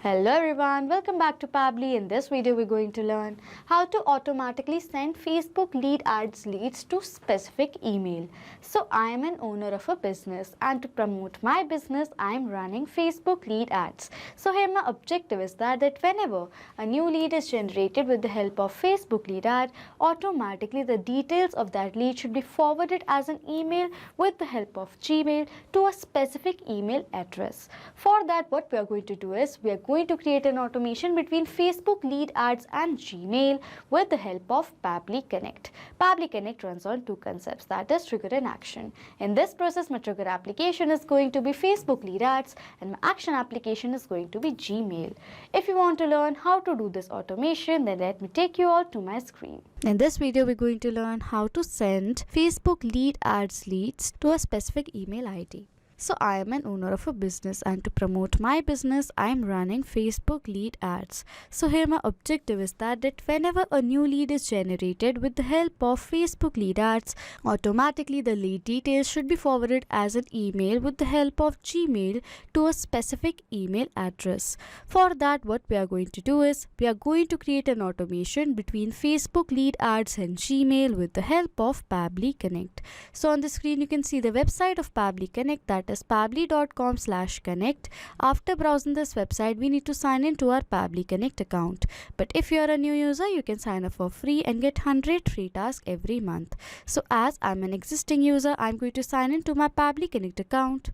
Hello everyone, welcome back to Pably. In this video, we're going to learn how to automatically send Facebook lead ads leads to specific email. So I am an owner of a business and to promote my business, I am running Facebook lead ads. So here my objective is that whenever a new lead is generated with the help of Facebook lead ad, automatically the details of that lead should be forwarded as an email with the help of Gmail to a specific email address. For that, what we are going to do is we are going to create an automation between Facebook lead ads and Gmail with the help of Pably Connect. Pably Connect runs on two concepts, that is trigger and action. In this process, my trigger application is going to be Facebook lead ads and my action application is going to be Gmail. If you want to learn how to do this automation, then let me take you all to my screen. In this video, we're going to learn how to send Facebook lead ads leads to a specific email ID. So I am an owner of a business and to promote my business, I am running Facebook lead ads. So here my objective is that whenever a new lead is generated with the help of Facebook lead ads, automatically the lead details should be forwarded as an email with the help of Gmail to a specific email address. For that, what we are going to do is we are going to create an automation between Facebook lead ads and Gmail with the help of Pably Connect. So on the screen, you can see the website of Pably Connect, that is pably.com/connect. After browsing this website, we need to sign in to our Pably Connect account. But if you are a new user, you can sign up for free and get 100 free tasks every month. So as I'm an existing user, I'm going to sign in to my Pably Connect account.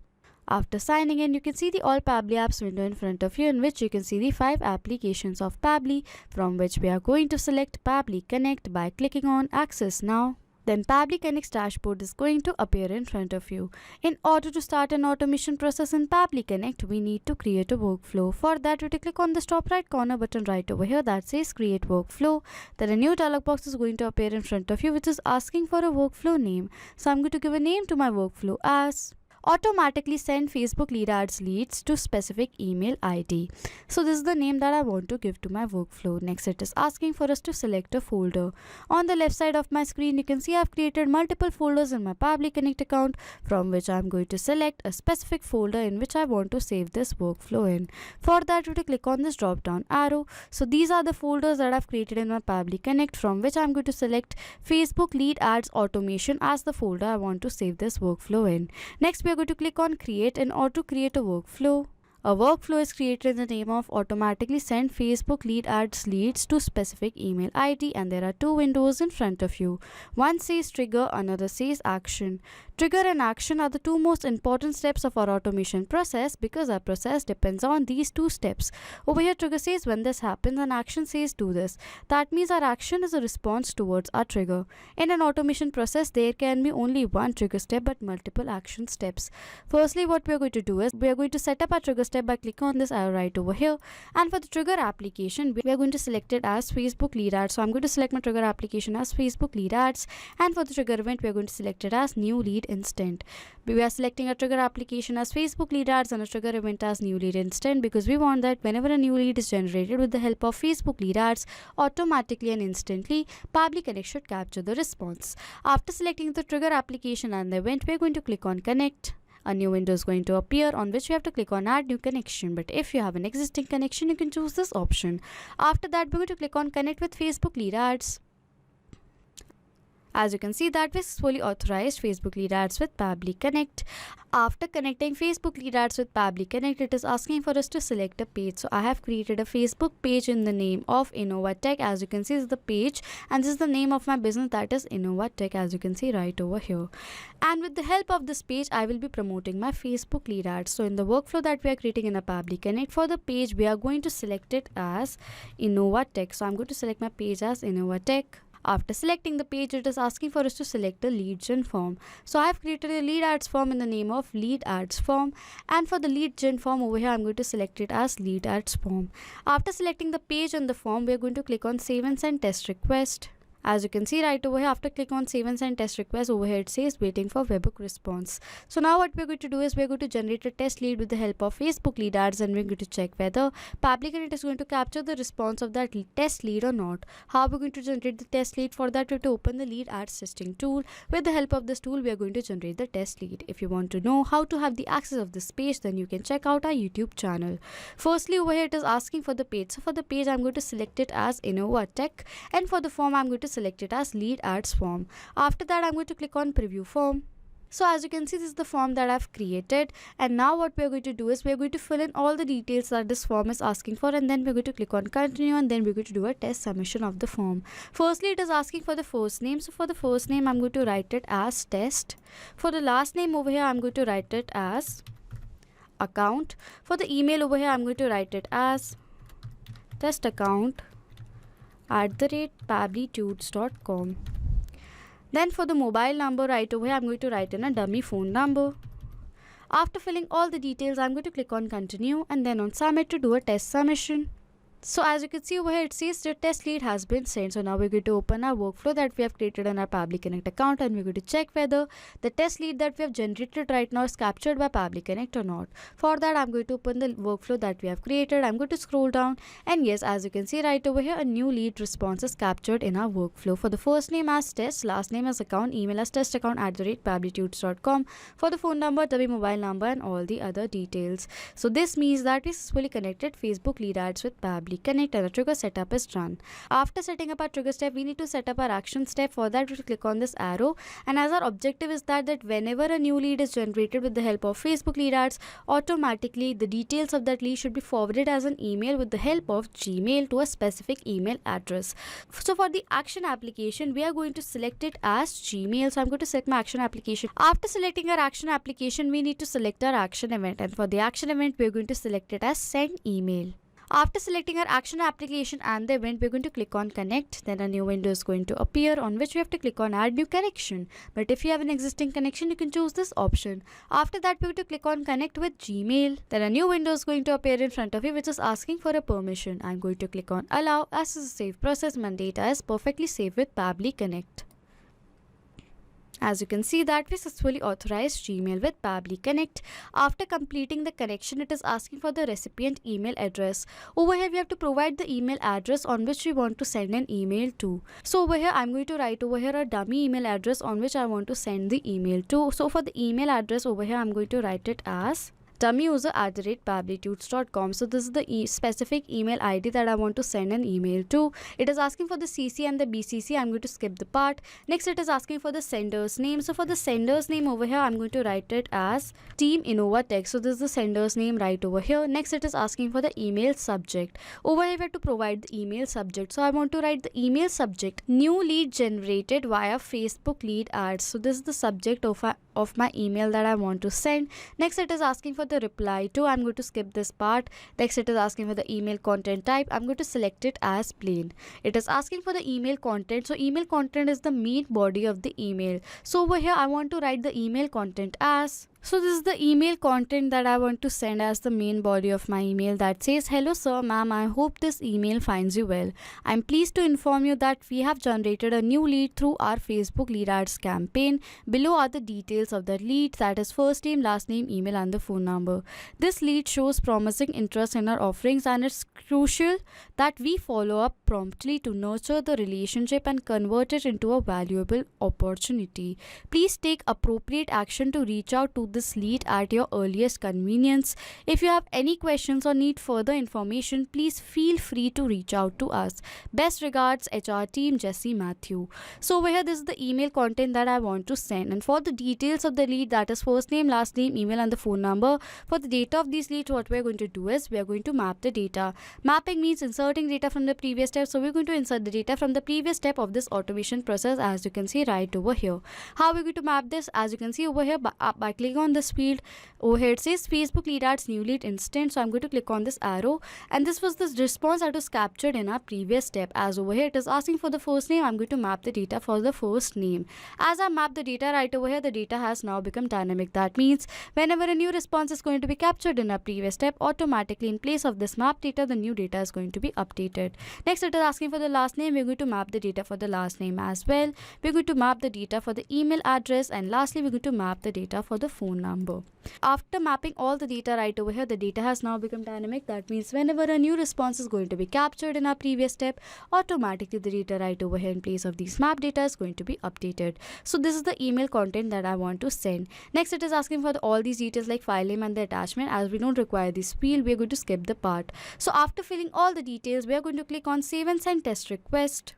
After signing in, you can see the All Pably Apps window in front of you, in which you can see the 5 applications of Pably, from which we are going to select Pably Connect by clicking on Access Now. Then Pably Connect's dashboard is going to appear in front of you. In order to start an automation process in Pably Connect, we need to create a workflow. For that, we click on the top right corner button right over here that says Create Workflow. Then a new dialog box is going to appear in front of you, which is asking for a workflow name. So I'm going to give a name to my workflow as automatically send Facebook lead ads leads to specific email ID. So this is the name that I want to give to my workflow. Next, it is asking for us to select a folder. On the left side of my screen, you can see I've created multiple folders in my Pably Connect account, from which I'm going to select a specific folder in which I want to save this workflow in. For that, we click on this drop down arrow. So these are the folders that I've created in my Pably Connect, from which I'm going to select Facebook lead ads automation as the folder I want to save this workflow in. Next, we are going to click on create in order to create a workflow. A workflow is created in the name of automatically send Facebook lead ads leads to specific email ID, and there are two windows in front of you. One says trigger, another says action. Trigger and action are the two most important steps of our automation process because our process depends on these two steps. Over here, trigger says when this happens and action says do this. That means our action is a response towards our trigger. In an automation process, there can be only one trigger step but multiple action steps. Firstly, what we are going to do is we are going to set up our trigger step by clicking on this arrow right over here, and for the trigger application we are going to select it as Facebook lead ads. So I'm going to select my trigger application as Facebook lead ads, and for the trigger event we are going to select it as new lead instant. We are selecting a trigger application as Facebook lead ads and a trigger event as new lead instant because we want that whenever a new lead is generated with the help of Facebook lead ads, automatically and instantly Pably Connect should capture the response. After selecting the trigger application and the event, we are going to click on connect. A new window is going to appear on which you have to click on add new connection, but if you have an existing connection, you can choose this option. After that, we're going to click on connect with Facebook lead ads. As you can see, that we successfully authorized Facebook lead ads with Pably Connect. After connecting Facebook lead ads with Pably Connect, it is asking for us to select a page. So I have created a Facebook page in the name of InnovaTech. As you can see, this is the page and this is the name of my business, that is InnovaTech, as you can see right over here. And with the help of this page, I will be promoting my Facebook lead ads. So in the workflow that we are creating in a Pably Connect, for the page, we are going to select it as InnovaTech. So I'm going to select my page as InnovaTech. After selecting the page, it is asking for us to select a lead gen form. So I have created a lead ads form in the name of lead ads form, and for the lead gen form over here, I'm going to select it as lead ads form. After selecting the page and the form, we are going to click on save and send test request. As you can see right over here, after click on save and send test request, over here it says waiting for webhook response. So now what we're going to do is we're going to generate a test lead with the help of Facebook lead ads, and we're going to check whether Pabbly Connect is going to capture the response of that test lead or not. How we're going to generate the test lead? For that, we have to open the lead ads testing tool. With the help of this tool, we are going to generate the test lead. If you want to know how to have the access of this page, then you can check out our YouTube channel. Firstly, over here it is asking for the page. So for the page, I'm going to select it as Innova Tech, and for the form, I'm going to select it as lead ads form. After that, I'm going to click on preview form. So as you can see, this is the form that I've created, and now what we're going to do is we're going to fill in all the details that this form is asking for, and then we're going to click on continue, and then we're going to do a test submission of the form. Firstly, it is asking for the first name. So for the first name, I'm going to write it as test. For the last name over here, I'm going to write it as account. For the email over here, I'm going to write it as testaccount@pabblytudes.com. Then for the mobile number right over here, I'm going to write in a dummy phone number. After filling all the details, I'm going to click on continue and then on submit to do a test submission. So as you can see over here, it says the test lead has been sent. So now we're going to open our workflow that we have created on our Pabbly Connect account, and we're going to check whether the test lead that we have generated right now is captured by Pabbly Connect or not. For that, I'm going to open the workflow that we have created. I'm going to scroll down, and yes, as you can see right over here, a new lead response is captured in our workflow. For the first name as test, last name as account, email as testaccount@pabblytudes.com. For the phone number, the mobile number, and all the other details. So this means that we successfully connected Facebook lead ads with Pabbly Connect, and a trigger setup is done. After setting up our trigger step, we need to set up our action step. For that, we click on this arrow, and as our objective is that whenever a new lead is generated with the help of Facebook lead ads, automatically the details of that lead should be forwarded as an email with the help of Gmail to a specific email address. So for the action application, we are going to select it as Gmail. So I'm going to select my action application. After selecting our action application, we need to select our action event, and for the action event, we're going to select it as send email. After selecting our action application and the event, we're going to click on connect. Then a new window is going to appear on which we have to click on add new connection. But if you have an existing connection, you can choose this option. After that, we're going to click on connect with Gmail. Then a new window is going to appear in front of you which is asking for a permission. I'm going to click on allow, as this is a safe process. My data is perfectly safe with Pabbly Connect. As you can see that we successfully authorized Gmail with Pabbly Connect. After completing the connection, it is asking for the recipient email address. Over here, we have to provide the email address on which we want to send an email to. So over here, I'm going to write over here a dummy email address on which I want to send the email to. So for the email address over here, I'm going to write it as dummyuser@pabblytudes.com. So this is the specific email ID that I want to send an email to. It is asking for the CC and the BCC. I'm going to skip the part. Next, it is asking for the sender's name. So for the sender's name over here, I'm going to write it as Team Innova Tech. So this is the sender's name right over here. Next, it is asking for the email subject. Over here, we have to provide the email subject. So I want to write the email subject, new lead generated via Facebook lead ads. So this is the subject of my email that I want to send. Next, it is asking for the reply to. I'm going to skip this part. Next, it is asking for the email content type. I'm going to select it as plain. It is asking for the email content. So email content is the main body of the email. So over here, I want to write the email content as. So this is the email content that I want to send as the main body of my email that says, hello sir, ma'am, I hope this email finds you well. I'm pleased to inform you that we have generated a new lead through our Facebook lead ads campaign. Below are the details of the lead, that is first name, last name, email and the phone number. This lead shows promising interest in our offerings, and it's crucial that we follow up promptly to nurture the relationship and convert it into a valuable opportunity. Please take appropriate action to reach out to this lead at your earliest convenience. If you have any questions or need further information, please feel free to reach out to us. Best regards, HR team, Jesse Matthew. So over here, this is the email content that I want to send, and for the details of the lead, that is first name, last name, email and the phone number. For the data of these leads, what we're going to do is we're going to map the data. Mapping means inserting data from the previous step. So we're going to insert the data from the previous step of this automation process, as you can see right over here. How we're going to map this? As you can see over here, by clicking clicking on this field, over here it says Facebook lead ads new lead instant. So I'm going to click on this arrow, and this was the response that was captured in our previous step. As over here it is asking for the first name, I'm going to map the data for the first name. As I map the data right over here, the data has now become dynamic. That means whenever a new response is going to be captured in our previous step, automatically in place of this map data, the new data is going to be updated. Next, it is asking for the last name. We're going to map the data for the last name as well. We're going to map the data for the email address, and lastly we're going to map the data for the phone number. After mapping all the data right over here, the data has now become dynamic. That means whenever a new response is going to be captured in our previous step, automatically the data right over here in place of these map data is going to be updated. So this is the email content that I want to send. Next, it is asking for all these details like file name and the attachment. As we don't require this field, we are going to skip the part. So after filling all the details, we are going to click on save and send test request.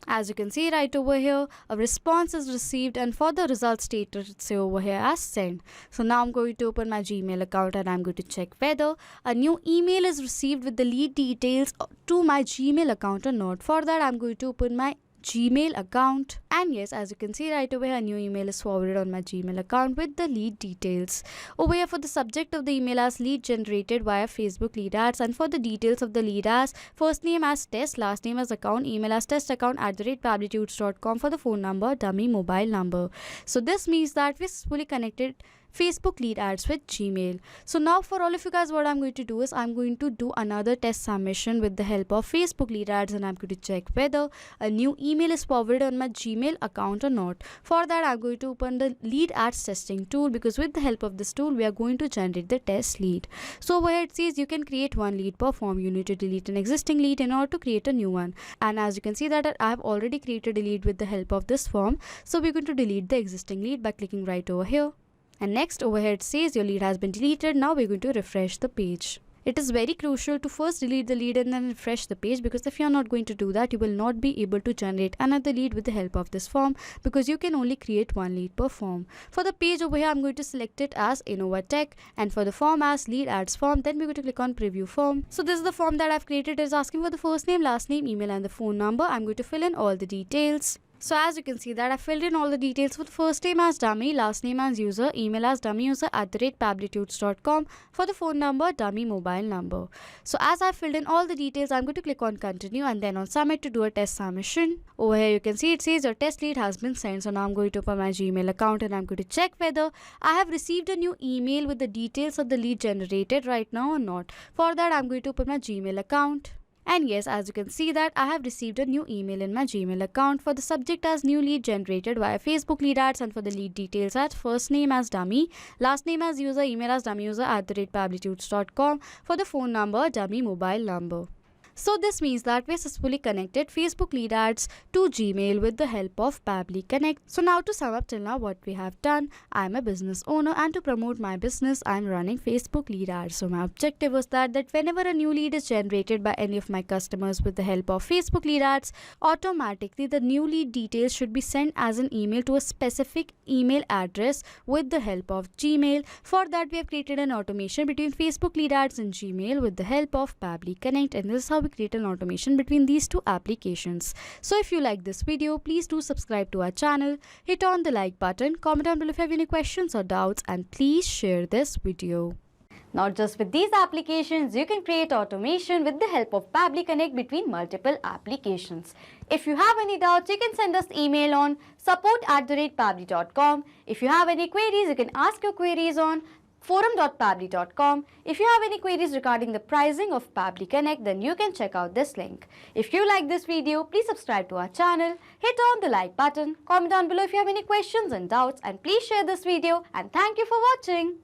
As you can see right over here, a response is received, and for the result status it's over here as sent. So now I'm going to open my Gmail account and I'm going to check whether a new email is received with the lead details to my Gmail account or not. For that, I'm going to open my Gmail account, and yes, as you can see right over here, a new email is forwarded on my Gmail account with the lead details. Over here, for the subject of the email as lead generated via Facebook lead ads, and for the details of the lead as first name as test, last name as account, email as test account @pablitudes.com, for the phone number, dummy mobile number. So this means that we fully connected Facebook lead ads with Gmail. So now for all of you guys, what I'm going to do is I'm going to do another test submission with the help of Facebook lead ads, and I'm going to check whether a new email is forwarded on my Gmail account or not. For that, I'm going to open the lead ads testing tool, because with the help of this tool we are going to generate the test lead. So where it says you can create one lead per form, you need to delete an existing lead in order to create a new one. And as you can see that I have already created a lead with the help of this form, so we're going to delete the existing lead by clicking right over here. And next, over here it says your lead has been deleted. Now we're going to refresh the page. It is very crucial to first delete the lead and then refresh the page, because if you are not going to do that, you will not be able to generate another lead with the help of this form, because you can only create one lead per form. For the page over here, I'm going to select it as InnovaTech, and for the form as lead ads form, then we're going to click on preview form. So this is the form that I've created. It is asking for the first name, last name, email and the phone number. I'm going to fill in all the details. So as you can see that I filled in all the details for the first name as dummy, last name as user, email as dummyuser @pablitudes.com, for the phone number, dummy mobile number. So as I filled in all the details, I'm going to click on continue and then on submit to do a test submission. Over here you can see it says your test lead has been sent. So now I'm going to open my Gmail account and I'm going to check whether I have received a new email with the details of the lead generated right now or not. For that, I'm going to open my Gmail account. And yes, as you can see that I have received a new email in my Gmail account for the subject as new lead generated via Facebook lead ads, and for the lead details as first name as dummy, last name as user, email as dummyuser @pablitudes.com, for the phone number, dummy mobile number. So this means that we successfully connected Facebook lead ads to Gmail with the help of Pabbly Connect. So now to sum up till now what we have done, I am a business owner and to promote my business I am running Facebook lead ads. So my objective was that whenever a new lead is generated by any of my customers with the help of Facebook lead ads, automatically the new lead details should be sent as an email to a specific email address with the help of Gmail. For that, we have created an automation between Facebook lead ads and Gmail with the help of Pabbly Connect, and this is how we create an automation between these two applications. So if you like this video, please do subscribe to our channel, hit on the like button, comment down below if you have any questions or doubts, and please share this video. Not just with these applications, you can create automation with the help of Pabbly Connect between multiple applications. If you have any doubts, you can send us email on support@pabbly.com. If you have any queries, you can ask your queries on forum.pabbly.com. If you have any queries regarding the pricing of Pabbly Connect, then you can check out this link. If you like this video, please subscribe to our channel, hit on the like button, comment down below if you have any questions and doubts, and please share this video, and thank you for watching.